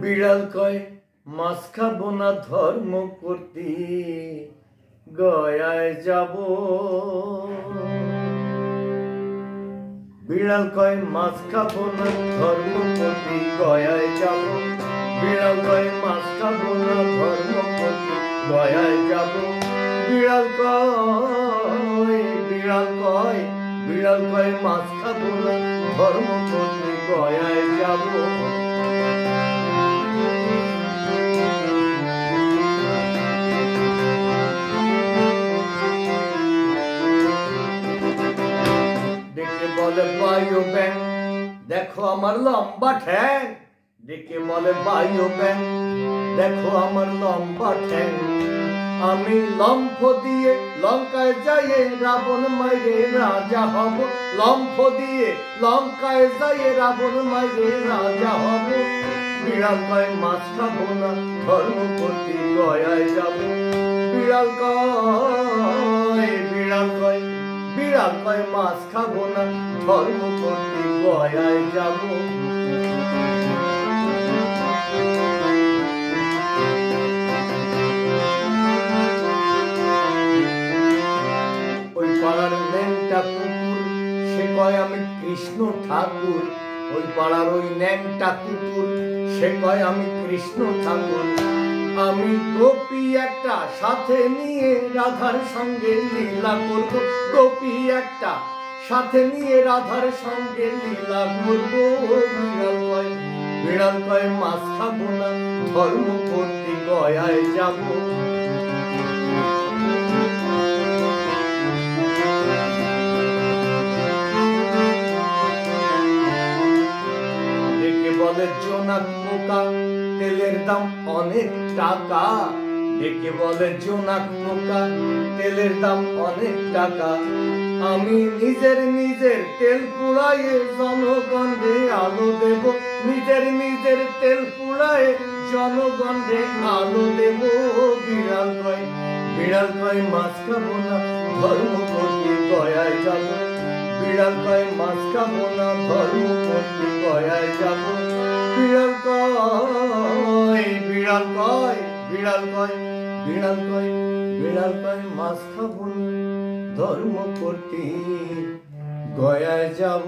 বিড়াল কয় মাছ খাবো না ধর্ম করতে গয়ায় যাব। বিড়াল কয় মাছ খাবো না ধর্ম করতে গয়ায় যাব। বিড়াল কয় মাছ খাবো না ধর্ম করতে গয়ায় যাব। বিড়াল কয় বিড়াল কয় বিড়াল কয় মাছ খাবো না ধর্ম করতে গয়ায় যাব। ডেকে বলে বায়ু ব্যাং দেখো আমার লম্বা ঠ্যাং। ডেকে বলে বায়ু ব্যাং দেখো আমার লম্বা ঠ্যাং। আমি লম্ফ দিয়ে লঙ্কায় যাইয়ে রাবণ মাইরে রাজা হব। লম্ফ দিয়ে লঙ্কায় যাইয়ে রাবণ মাইরে রাজা হব। বিড়াল কয় মাছ খাবো না ধর্ম করতে গয়ায় যাব। বিড়াল কয় বিড়াল কয় বিড়াল কয় মাছ খাবো না ধর্ম করতে গয়ায় যাব। ওই পাড়ার ন্যাংটা কুকুর সে কয় আমি কৃষ্ণ ঠাকুর। ওই পাড়ার ওই ন্যাংটা কুকুর সে কয় আমি কৃষ্ণ ঠাকুর। আমি গোপী একটা সাথে নিয়ে রাধার সঙ্গে লীলা করব। গোপী একটা সাথে নিয়ে রাধার সঙ্গে লীলা করব। বিড়াল কয় মাছ খাবো না ধর্ম করতে গয়ায় যাব। ডেকে বলে জোনাক পোকা তেলের দাম অনেক টাকা। ডেকে বলে জোনাক পোকা তেলের দাম অনেক টাকা। আমি নিজের নিজের তেল পুড়াইয়ে জনগণে আলো দেব। নিজের নিজের তেল পুড়াইয়ে জনগণে আলো দেব। বিড়াল কয় মাছ খাবো না ধর্ম করতে গয়ায় যাব। বিড়াল কয় মাছ খাবো না ধর্ম করতে গয়ায় যাব। বিড়াল কয় বিড়াল কয় বিড়াল কয় বিড়াল কয় বিড়াল কয় মাছ খাবো না ধর্ম করতে গয়ায় যাব।